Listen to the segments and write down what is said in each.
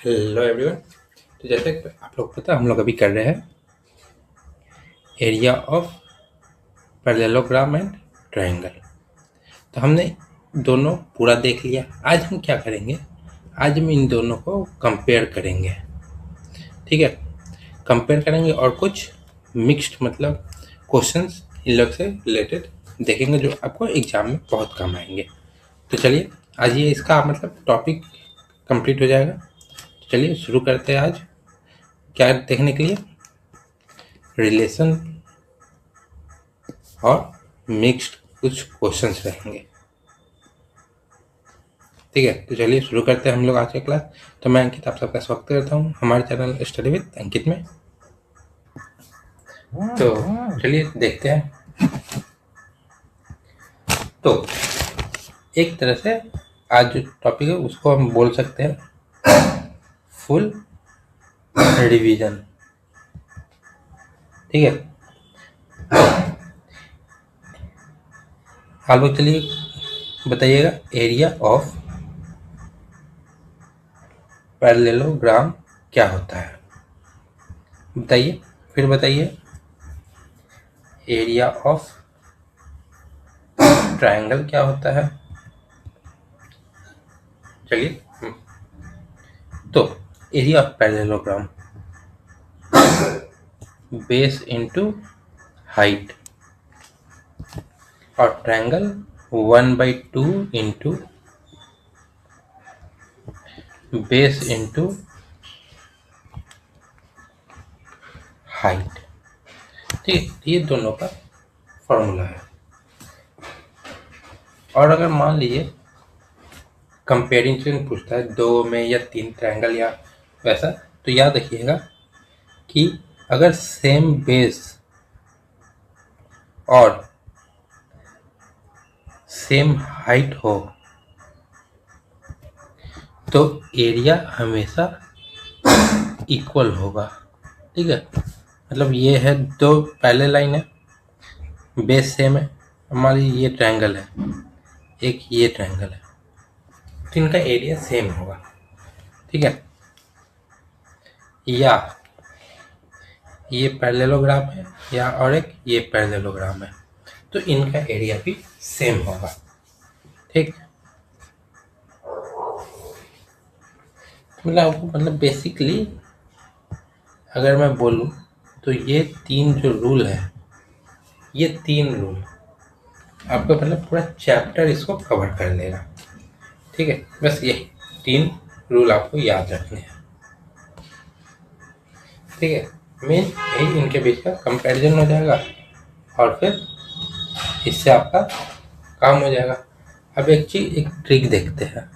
Hello everyone. तो जैसे कि आप लोग पता हम लोग अभी कर रहे हैं area of parallelogram and triangle. तो हमने दोनों पूरा देख लिया। आज हम क्या करेंगे, आज हम इन दोनों को कंपेयर करेंगे। ठीक है, कंपेयर करेंगे और कुछ मिक्स्ड मतलब क्वेश्चंस इन लोग से रिलेटेड देखेंगे जो आपको एग्जाम में बहुत काम आएंगे। तो चलिए आज ये इसका मतलब टॉपिक कंप्लीट हो जाएगा। तो चलिए शुरू करते हैं। आज क्या देखने के लिए, रिलेशन और मिक्स्ड कुछ क्वेश्चंस रहेंगे। ठीक है, तो चलिए शुरू करते हैं हम लोग आज का क्लास। तो मैं अंकित आप सबका स्वागत करता हूँ हमारे चैनल स्टडी विद अंकित में। तो चलिए देखते हैं। तो एक तरह से आज जो टॉपिक है उसको हम बोल सकते हैं फुल रिवीजन। ठीक है, आप लोग चलिए बताइएगा एरिया ऑफ पैरेललोग्राम क्या होता है। बताइए, फिर बताइए एरिया ऑफ ट्रायंगल क्या होता है। चलिए तो area of parallelogram base into height और triangle 1/2 into base into height. ठीक है, ये दोनों का फॉर्मूला है। और अगर मान लीजिए कंपेरिजन पूछता है दो में या तीन ट्रायंगल या वैसा, तो याद रखिएगा कि अगर सेम बेस और सेम हाइट हो तो एरिया हमेशा इक्वल होगा। ठीक है, मतलब ये है दो पहले लाइन है, बेस सेम है, हमारी ये ट्रायंगल है, एक ये ट्रायंगल है, तो इनका एरिया सेम होगा। ठीक है, या ये पैरेललोग्राम है या और एक ये पैरेललोग्राम है, तो इनका एरिया भी सेम होगा। ठीक, मतलब बेसिकली अगर मैं बोलूँ तो ये तीन जो रूल है, ये तीन रूल आपको मतलब पूरा चैप्टर इसको कवर कर लेगा। ठीक है, बस ये तीन रूल आपको याद रखने हैं। ठीक है, मेन यही इनके बीच का कंपैरिजन हो जाएगा और फिर इससे आपका काम हो जाएगा। अब एक चीज, एक ट्रिक देखते हैं।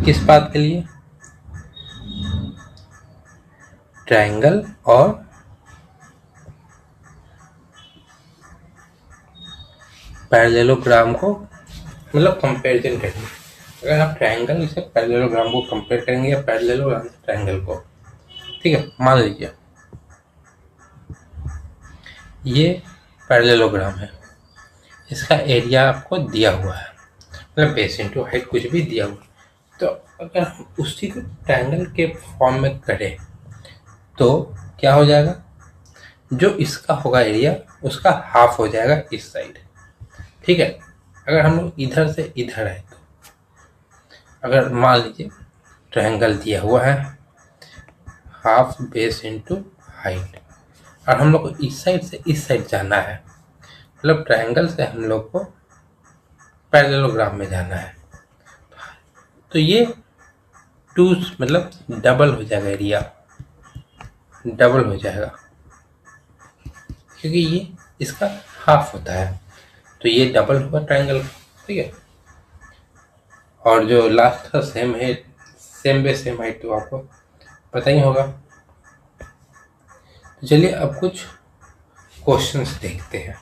किस बात के लिए, ट्रायंगल और पैरेललोग्राम को मतलब कंपैरिजन करेंगे। अगर आप ट्रायंगल से पैरेललोग्राम को कंपेयर करेंगे या पैरेललोग्राम से ट्रायंगल को, ठीक है, मान लीजिए ये पैरेललोग्राम है, इसका एरिया आपको दिया हुआ है, मतलब बेस इंटू हाइट कुछ भी दिया हुआ है। तो अगर हम उसी को ट्रायंगल के फॉर्म में करें तो क्या हो जाएगा, जो इसका होगा एरिया उसका हाफ हो जाएगा इस साइड। ठीक है, अगर हम लोग इधर से इधर है तो अगर मान लीजिए ट्रायंगल दिया हुआ है हाफ बेस इंटू हाइट, और हम लोग को इस साइड से इस साइड जाना है, मतलब ट्रायंगल से हम लोग को पैरेललोग्राम में जाना है, तो ये टू मतलब डबल हो जाएगा, एरिया डबल हो जाएगा क्योंकि ये इसका हाफ होता है, तो ये डबल होगा ट्रायंगल का। ठीक है, और जो लास्ट का सेम है, सेम बेस सेम हाइट, तो आपको पता ही होगा। तो चलिए अब कुछ क्वेश्चंस देखते हैं।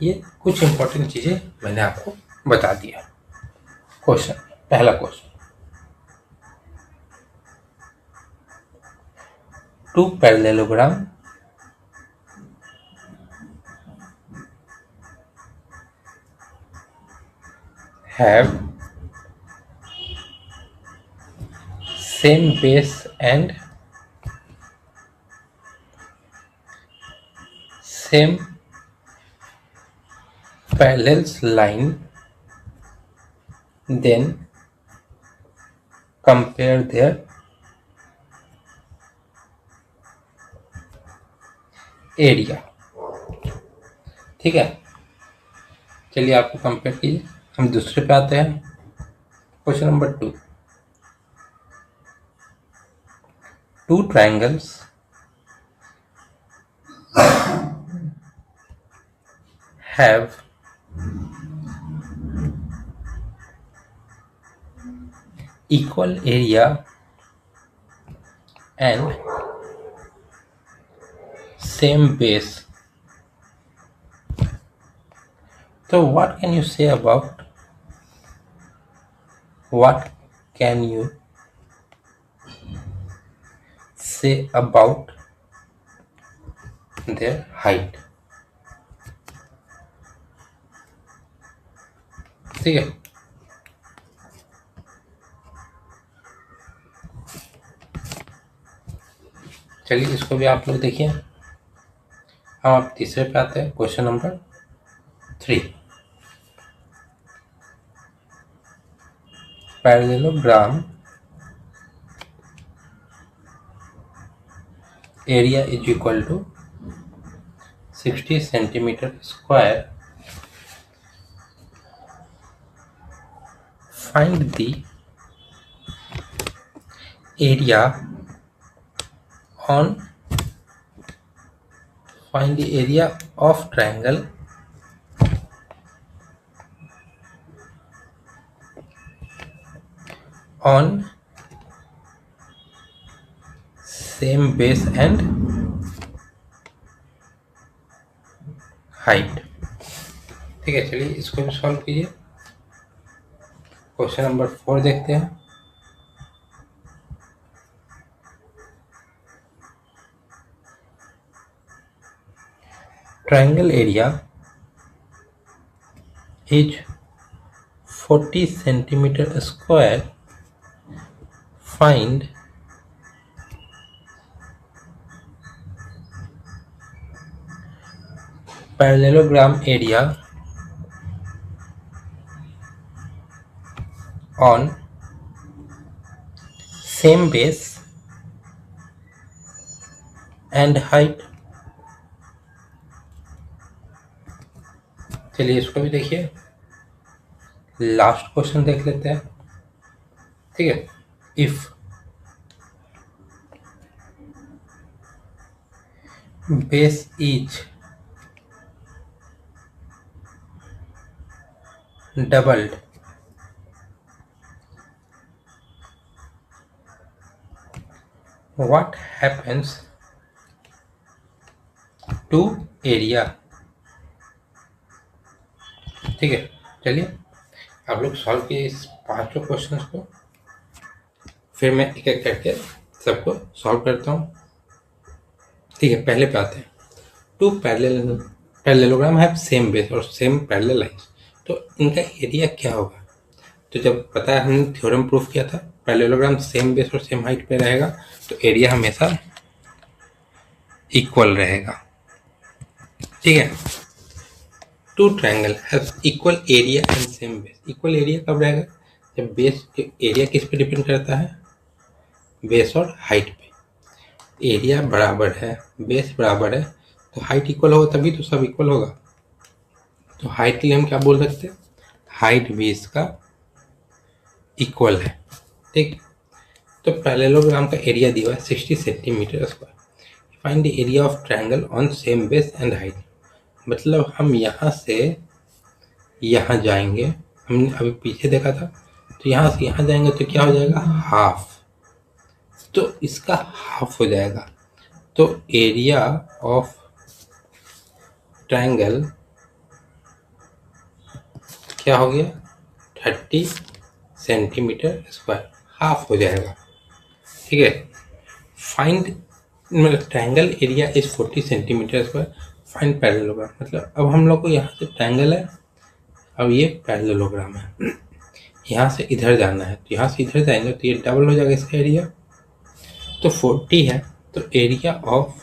ये कुछ इंपॉर्टेंट चीजें मैंने आपको बता दिया। क्वेश्चन, पहला question, two parallelogram have same base and same parallels line, then compare their area। ठीक है, चलिए आपको कंपेयर कीजिए। हम दूसरे पे आते हैं। Question number 2, two triangles have equal area and same base। So what can you say about their height? ठीक है, चलिए इसको भी आप लोग देखिए। हम आप तीसरे पे आते हैं। Question number 3, parallelogram area is equal to 60 centimeter square। Find the area of triangle on same base and height। ठीक है, चलिए इसको भी सॉल्व कीजिए। क्वेश्चन नंबर 4 देखते हैं। Triangle area is 40 centimeter square। Find parallelogram area on same base and height। चलिए इसको भी देखिए। लास्ट क्वेश्चन देख लेते हैं। ठीक है, if base is doubled, what happens to area? ठीक है, चलिए आप लोग सॉल्व कीजिए इस पांचों क्वेश्चंस को, फिर मैं एक एक करके सबको सॉल्व करता हूँ। ठीक है, पहले पे आते हैं। Two parallelogram have same base और सेम पैरेलल लाइंस, तो इनका एरिया क्या होगा? तो जब पता है, हमने थ्योरम प्रूफ किया था पैरेललोग्राम सेम बेस और सेम हाइट पे रहेगा तो एरिया हमेशा इक्वल रहेगा। ठीक है, two triangle have equal area and same base. Equal area कब रहेगा? जब बेस एरिया किस पे डिपेंड करता है? बेस और हाइट पे। एरिया बराबर है, बेस बराबर है, तो हाइट इक्वल होगा तभी तो सब इक्वल होगा। तो हाइट के लिए हम क्या बोल सकते हैं? हाइट भी इसका इक्वल है। ठीक, तो पैरेललोग्राम का एरिया दिया है 60 centimetre square. Find the area of triangle on same base and height. मतलब हम यहाँ से यहाँ जाएंगे, हमने अभी पीछे देखा था, तो यहाँ से यहाँ जाएंगे तो क्या हो जाएगा? हाफ। तो इसका हाफ हो जाएगा। तो एरिया ऑफ ट्रायंगल क्या हो गया? 30 सेंटीमीटर स्क्वायर, हाफ हो जाएगा। ठीक है, फाइंड मतलब triangle area is 40 centimetre square, find parallelogram. मतलब अब हम लोग को यहाँ से ट्रायंगल है, अब ये पैरेललोग्राम है। यहाँ से इधर जाना है, तो यहाँ से इधर जाएंगे तो ये डबल हो जाएगा इसका एरिया। तो 40 है, तो एरिया ऑफ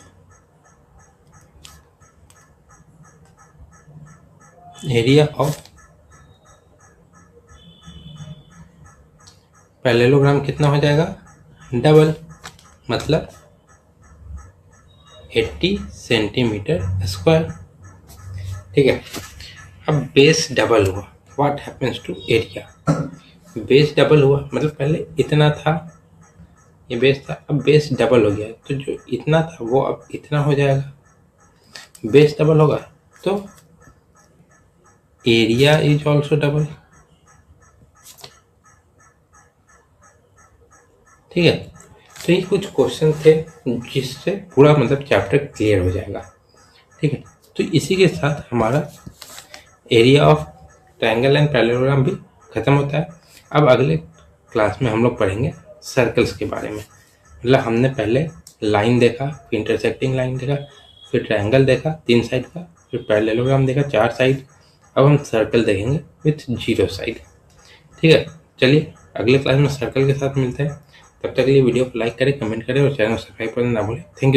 पैरेललोग्राम कितना हो जाएगा, डबल, मतलब 80 सेंटीमीटर स्क्वायर। ठीक है, अब बेस डबल हुआ, what happens to area. Base double हुआ मतलब पहले इतना था, ये बेस था, अब बेस डबल हो गया, तो जो इतना था वो अब इतना हो जाएगा। बेस डबल होगा तो एरिया इज ऑल्सो डबल। ठीक है, तो ये कुछ क्वेश्चन थे जिससे पूरा मतलब चैप्टर क्लियर हो जाएगा। ठीक है, तो इसी के साथ हमारा area of triangle and parallelogram भी खत्म होता है। अब अगले क्लास में हम लोग पढ़ेंगे सर्कल्स के बारे में। मतलब हमने पहले लाइन देखा, फिर इंटरसेक्टिंग लाइन देखा, फिर ट्रायंगल देखा 3 साइड का, फिर पैरेललोग्राम देखा 4 साइड। अब हम सर्कल देखेंगे विथ 0 साइड। ठीक है, चलिए अगले क्लास में सर्कल के साथ मिलते हैं। तब तक के लिए वीडियो को लाइक करें, कमेंट करें और चैनल को सब्सक्राइब करना ना भूलें। Thank you.